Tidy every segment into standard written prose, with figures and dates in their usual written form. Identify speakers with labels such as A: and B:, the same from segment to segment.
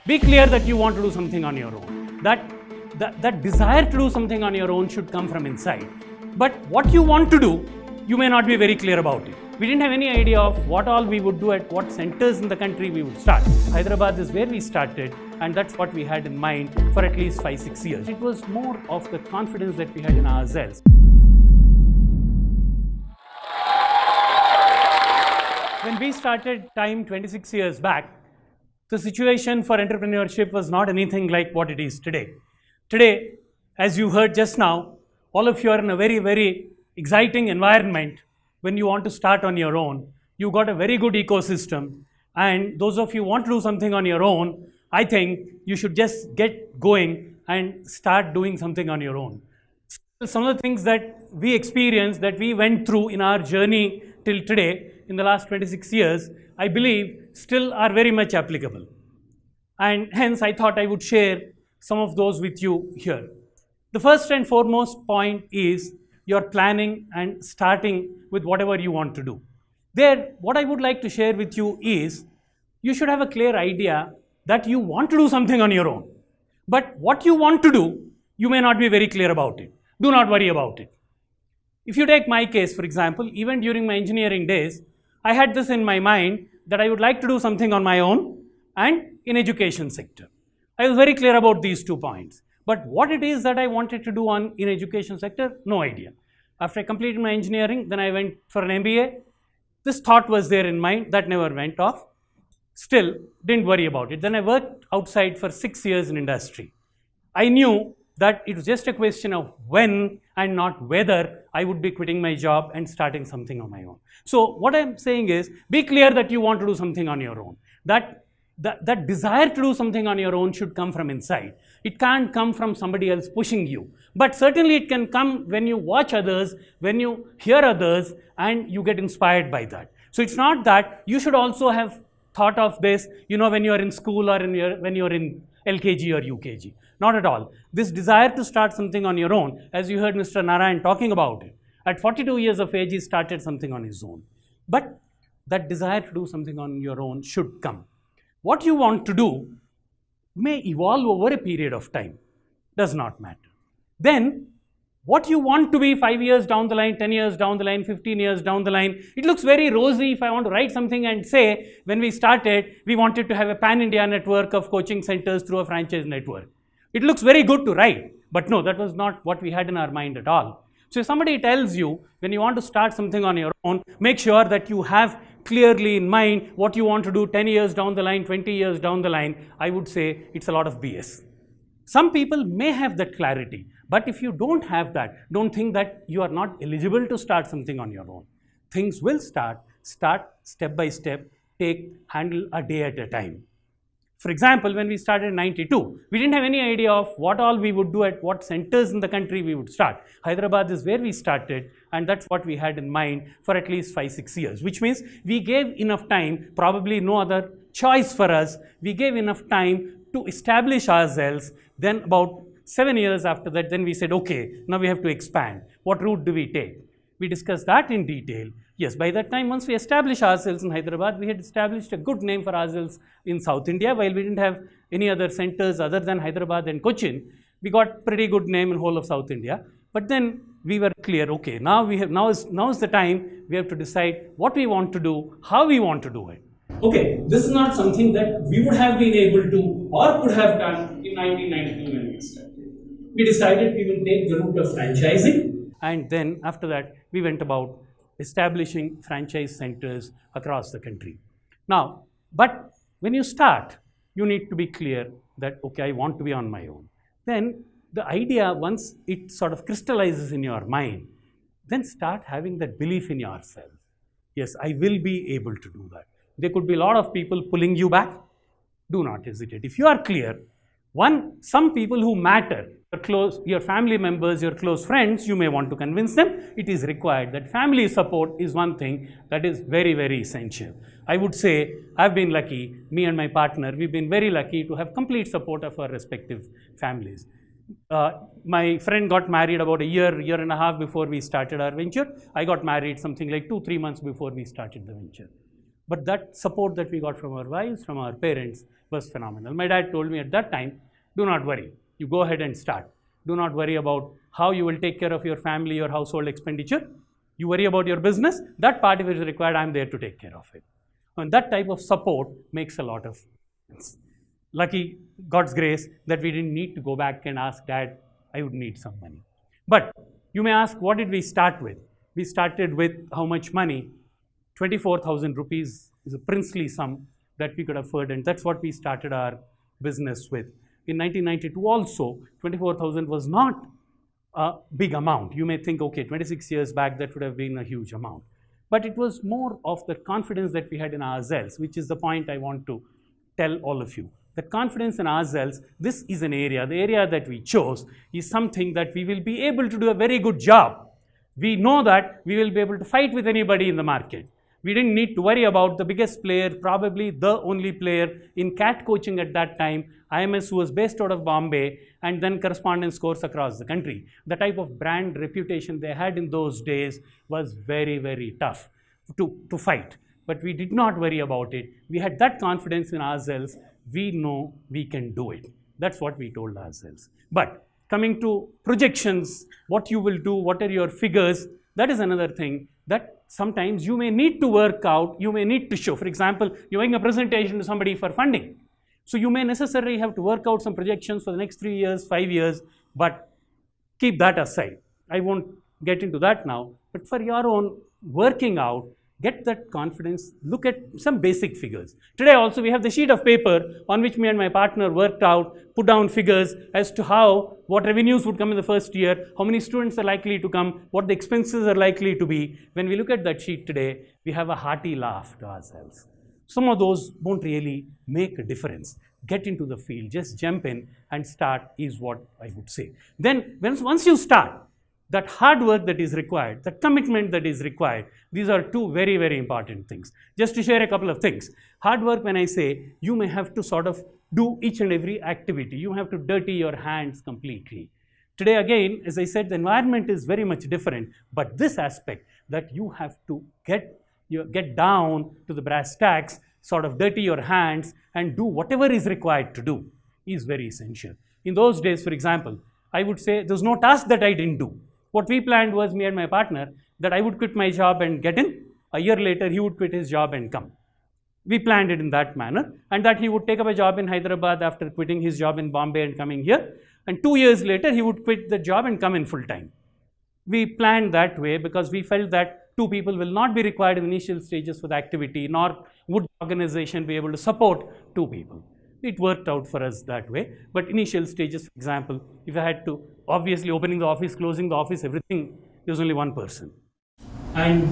A: Be clear that you want to do something on your own. That desire to do something on your own should come from inside. But what you want to do, you may not be very clear about it. We didn't have any idea of what all we would do, at what centers in the country we would start. Hyderabad is where we started, and that's what we had in mind for at least 5-6 years. It was more of the confidence that we had in ourselves. When we started T.I.M E 26 years back, the situation for entrepreneurship was not anything like what it is today. Today, as you heard just now, all of you are in a very, very exciting environment. When you want to start on your own, you got a very good ecosystem, and those of you who want to do something on your own, I think you should just get going and start doing something on your own. Some of the things that we experienced, that we went through in our journey till today, in the last 26 years, I believe still are very much applicable. And hence I thought I would share some of those with you here. The first and foremost point is your planning and starting with whatever you want to do. There, what I would like to share with you is, you should have a clear idea that you want to do something on your own. But what you want to do, you may not be very clear about it. Do not worry about it. If you take my case, for example, even during my engineering days, I had this in my mind that I would like to do something on my own and in education sector. I was very clear about these 2 points. But what it is that I wanted to do in education sector, no idea. After I completed my engineering, then I went for an MBA. This thought was there in mind, that never went off. Still, didn't worry about it. Then I worked outside for 6 years in industry. I knew that it was just a question of when and not whether I would be quitting my job and starting something on my own. So what I'm saying is, be clear that you want to do something on your own. That desire to do something on your own should come from inside. It can't come from somebody else pushing you. But certainly it can come when you watch others, when you hear others, and you get inspired by that. So it's not that you should also have thought of this, when you're in school or when you're in LKG or UKG. Not at all. This desire to start something on your own, as you heard Mr. Narayan talking about it, at 42 years of age, he started something on his own. But that desire to do something on your own should come. What you want to do may evolve over a period of time. Does not matter. Then, what you want to be 5 years down the line, 10 years down the line, 15 years down the line, it looks very rosy if I want to write something and say, when we started, we wanted to have a pan-India network of coaching centers through a franchise network. It looks very good to write, but no, that was not what we had in our mind at all. So if somebody tells you, when you want to start something on your own, make sure that you have clearly in mind what you want to do 10 years down the line, 20 years down the line, I would say it's a lot of BS. Some people may have that clarity, but if you don't have that, don't think that you are not eligible to start something on your own. Things will start step by step, handle a day at a time. For example, when we started in 92, we didn't have any idea of what all we would do, at what centers in the country we would start. Hyderabad is where we started, and that's what we had in mind for at least 5-6 years, which means we gave enough time, probably no other choice for us, we gave enough time to establish ourselves. Then about 7 years after that, then we said, okay, now we have to expand. What route do we take? We discussed that in detail. Yes, by that time, once we established ourselves in Hyderabad, we had established a good name for ourselves in South India. While we didn't have any other centers other than Hyderabad and Cochin, we got pretty good name in whole of South India. But then we were clear, okay, now is the time we have to decide what we want to do, how we want to do it. Okay, this is not something that we would have been able to or could have done in 1992 when we started. We decided we will take the route of franchising, and then after that, we went about establishing franchise centers across the country. Now, but when you start, you need to be clear that, okay, I want to be on my own. Then the idea, once it sort of crystallizes in your mind, then start having that belief in yourself. Yes, I will be able to do that. There could be a lot of people pulling you back. Do not hesitate. If you are clear, some people who matter, your family members, your close friends, you may want to convince them. It is required that family support is one thing that is very, very essential. I would say I've been lucky, me and my partner, we've been very lucky to have complete support of our respective families. My friend got married about a year and a half before we started our venture. I got married something like 2-3 months before we started the venture. But that support that we got from our wives, from our parents, was phenomenal. My dad told me at that time, do not worry, you go ahead and start. Do not worry about how you will take care of your family, your household expenditure. You worry about your business. That part, if it is required, I am there to take care of it. And that type of support makes a lot of sense. Lucky, God's grace, that we didn't need to go back and ask Dad, I would need some money. But you may ask, what did we start with? We started with how much money? 24,000 rupees is a princely sum that we could afford, and that's what we started our business with. In 1992 also, 24,000 was not a big amount. You may think, okay, 26 years back, that would have been a huge amount. But it was more of the confidence that we had in ourselves, which is the point I want to tell all of you. The confidence in ourselves, this is an area, the area that we chose is something that we will be able to do a very good job. We know that we will be able to fight with anybody in the market. We didn't need to worry about the biggest player, probably the only player in cat coaching at that time, IMS, who was based out of Bombay, and then correspondence course across the country. The type of brand reputation they had in those days was very, very tough to fight. But we did not worry about it. We had that confidence in ourselves. We know we can do it. That's what we told ourselves. But coming to projections, what you will do, what are your figures, that is another thing that sometimes you may need to work out, you may need to show. For example, you're making a presentation to somebody for funding. So you may necessarily have to work out some projections for the next 3 years, 5 years, but keep that aside. I won't get into that now, but for your own working out, get that confidence, look at some basic figures. Today also we have the sheet of paper on which me and my partner worked out, put down figures as to what revenues would come in the first year, how many students are likely to come, what the expenses are likely to be. When we look at that sheet today, we have a hearty laugh to ourselves. Some of those won't really make a difference. Get into the field, just jump in and start is what I would say. Then once you start, that hard work that is required, the commitment that is required, these are two very, very important things. Just to share a couple of things. Hard work, when I say, you may have to sort of do each and every activity. You have to dirty your hands completely. Today again, as I said, the environment is very much different, but this aspect that you have to get down to the brass tacks, sort of dirty your hands and do whatever is required to do is very essential. In those days, for example, I would say there's no task that I didn't do. What we planned was, me and my partner, that I would quit my job and get in. A year later, he would quit his job and come. We planned it in that manner, and that he would take up a job in Hyderabad after quitting his job in Bombay and coming here. And 2 years later, he would quit the job and come in full time. We planned that way because we felt that 2 people will not be required in the initial stages for the activity, nor would the organization be able to support 2 people. It worked out for us that way. But initial stages, for example, if I had to, obviously opening the office, closing the office, everything, there was only one person. And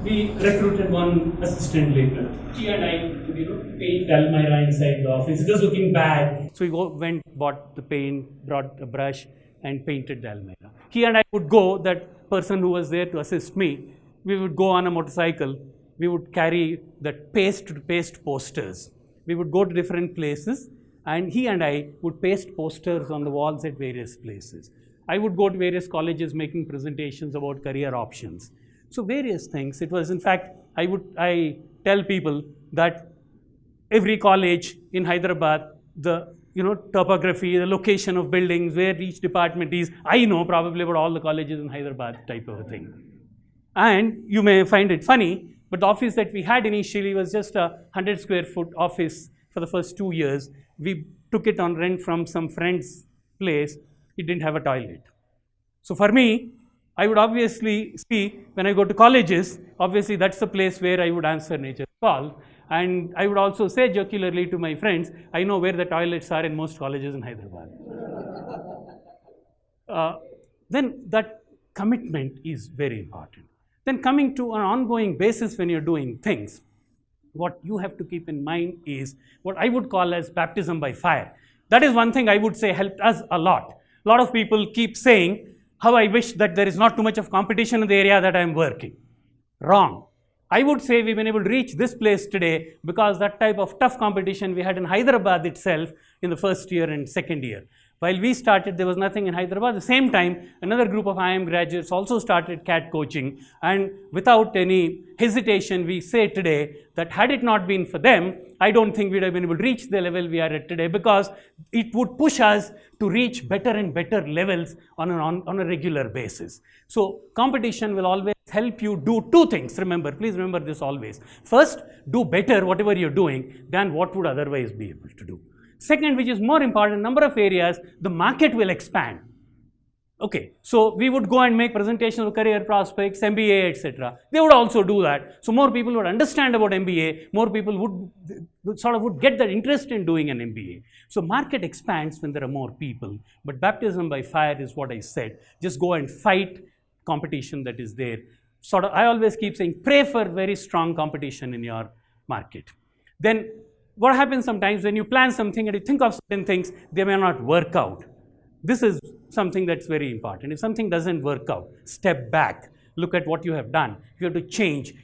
A: we recruited one assistant later. He and I would, paint Almira inside the office. It was looking bad. So we went, bought the paint, brought a brush and painted the Almira. He and I would go, that person who was there to assist me, we would go on a motorcycle. We would carry that paste posters. We would go to different places, and he and I would paste posters on the walls at various places. I would go to various colleges making presentations about career options. So various things. It was, in fact, I tell people that every college in Hyderabad, the topography, the location of buildings, where each department is, I know probably about all the colleges in Hyderabad, type of a thing. And you may find it funny, but the office that we had initially was just a 100 square foot office for the first 2 years. We took it on rent from some friend's place. It didn't have a toilet. So for me, I would obviously see, when I go to colleges, obviously that's the place where I would answer nature's call. And I would also say jocularly to my friends, I know where the toilets are in most colleges in Hyderabad. Then that commitment is very important. Then coming to an ongoing basis when you're doing things, what you have to keep in mind is what I would call as baptism by fire. That is one thing I would say helped us a lot. A lot of people keep saying, how I wish that there is not too much of competition in the area that I'm working. Wrong. I would say we've been able to reach this place today because that type of tough competition we had in Hyderabad itself in the first year and second year. While we started, there was nothing in Hyderabad. At the same time, another group of IIM graduates also started CAT coaching, and without any hesitation, we say today that had it not been for them, I don't think we'd have been able to reach the level we are at today, because it would push us to reach better and better levels on a regular basis. So competition will always help you do two things. Remember, please remember this always. First, do better whatever you're doing than what would otherwise be able to do. Second, which is more important, number of areas, the market will expand. Okay, so we would go and make presentations of career prospects, MBA, etc. They would also do that. So more people would understand about MBA, more people would get that interest in doing an MBA. So market expands when there are more people. But baptism by fire is what I said. Just go and fight competition that is there. I always keep saying, pray for very strong competition in your market. Then what happens sometimes when you plan something and you think of certain things, they may not work out. This is something that's very important. If something doesn't work out, step back, look at what you have done. You have to change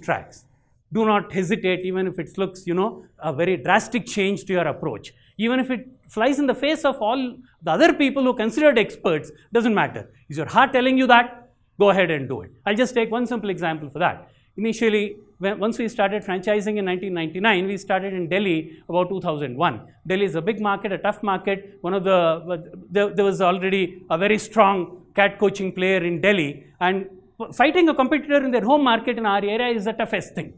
A: tracks. Do not hesitate, even if it looks, a very drastic change to your approach. Even if it flies in the face of all the other people who considered experts, doesn't matter. Is your heart telling you that? Go ahead and do it. I'll just take one simple example for that. Initially, once we started franchising in 1999, we started in Delhi about 2001. Delhi is a big market, a tough market. There was already a very strong CAT coaching player in Delhi, and fighting a competitor in their home market in our area is the toughest thing.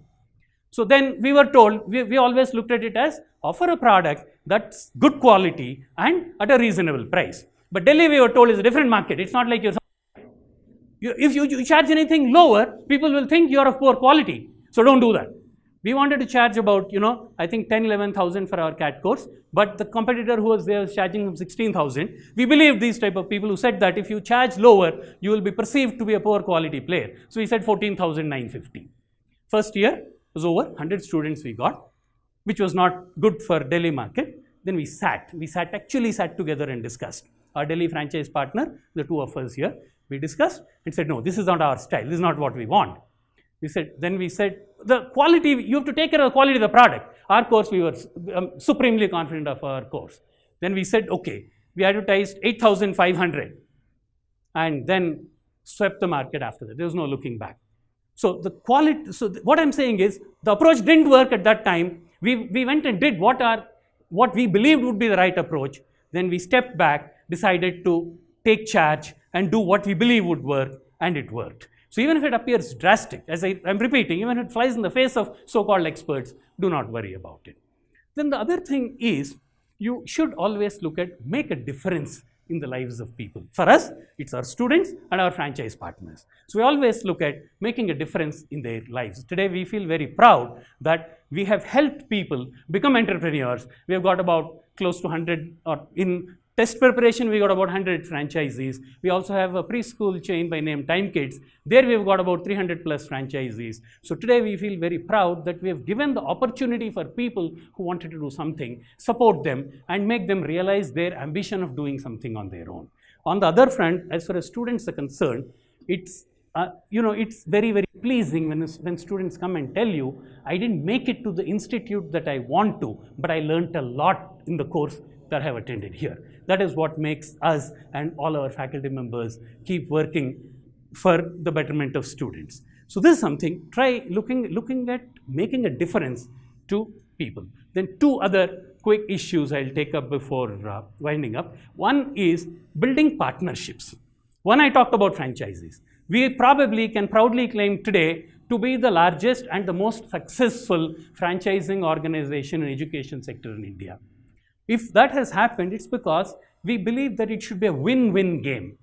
A: So then we were told, we always looked at it as offer a product that's good quality and at a reasonable price. But Delhi, we were told, is a different market. It's not like if you charge anything lower, people will think you're of poor quality. So don't do that. We wanted to charge about, I think 10,000-11,000 for our CAT course, but the competitor who was there was charging them 16,000. We believe these type of people who said that if you charge lower, you will be perceived to be a poor quality player. So we said 14,950. First year was over, 100 students we got, which was not good for Delhi market. Then we actually sat together and discussed. Our Delhi franchise partner, the two of us here, we discussed and said, no, this is not our style. This is not what we want. Then we said, the quality, you have to take care of the quality of the product. Our course, we were supremely confident of our course. Then we said, okay, we advertised 8,500 and then swept the market after that. There was no looking back. So the quality, what I'm saying is, the approach didn't work at that time. We went and did what we believed would be the right approach. Then we stepped back, decided to take charge and do what we believe would work, and it worked. So even if it appears drastic, as I'm repeating, even if it flies in the face of so-called experts, do not worry about it. Then the other thing is, you should always look at make a difference in the lives of people. For us, it's our students and our franchise partners. So we always look at making a difference in their lives. Today, we feel very proud that we have helped people become entrepreneurs. We have got about close to 100, or in test preparation, we got about 100 franchisees. We also have a preschool chain by name T.I.M.E Kids. There we've got about 300 plus franchisees. So today we feel very proud that we have given the opportunity for people who wanted to do something, support them and make them realize their ambition of doing something on their own. On the other front, as far as students are concerned, it's it's very, very pleasing when students come and tell you, I didn't make it to the institute that I want to, but I learned a lot in the course that I have attended here. That is what makes us and all our faculty members keep working for the betterment of students. So this is something, try looking at making a difference to people. Then two other quick issues I'll take up before winding up. One is building partnerships. One, I talked about franchises. We probably can proudly claim today to be the largest and the most successful franchising organization in education sector in India. If that has happened, it's because we believe that it should be a win-win game.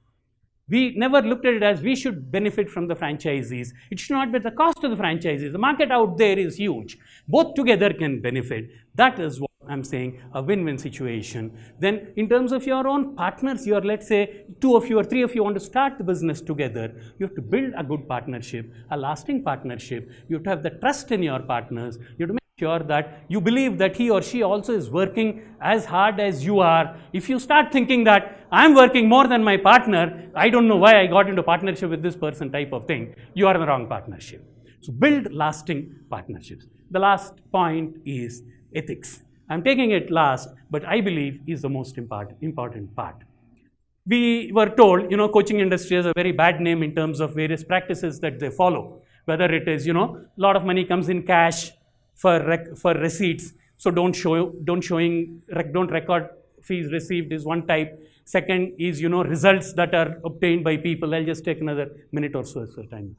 A: We never looked at it as we should benefit from the franchisees. It should not be at the cost of the franchisees. The market out there is huge. Both together can benefit. That is what I'm saying, a win-win situation. Then in terms of your own partners, let's say 2 of you or 3 of you want to start the business together, you have to build a good partnership, a lasting partnership. You have to have the trust in your partners. You have to make sure that you believe that he or she also is working as hard as you are. If you start thinking that I'm working more than my partner, I don't know why I got into partnership with this person type of thing, you are in the wrong partnership. So build lasting partnerships. The last point is ethics. I'm taking it last, but I believe is the most important part. We were told, coaching industry has a very bad name in terms of various practices that they follow. Whether it is, a lot of money comes in cash for receipts, so don't record fees received is one type. Second is, results that are obtained by people. I'll just take another minute or so for time.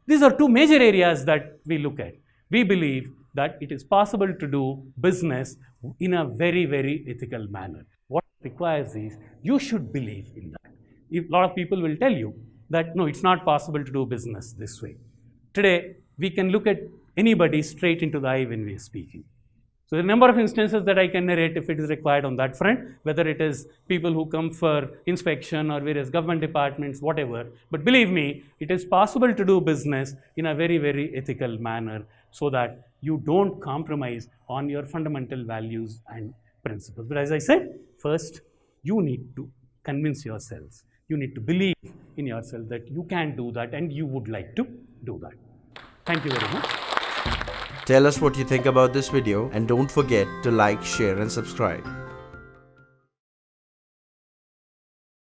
A: These are two major areas that we look at. We believe that it is possible to do business in a very, very ethical manner. What it requires is you should believe in that. A lot of people will tell you that no, it's not possible to do business this way. Today, we can look at anybody straight into the eye when we are speaking. So there are a number of instances that I can narrate if it is required on that front, whether it is people who come for inspection or various government departments, whatever. But believe me, it is possible to do business in a very, very ethical manner so that you don't compromise on your fundamental values and principles. But as I said, first, you need to convince yourselves. You need to believe in yourself that you can do that and you would like to do that. Thank you very much.
B: Tell us what you think about this video and don't forget to like, share and subscribe.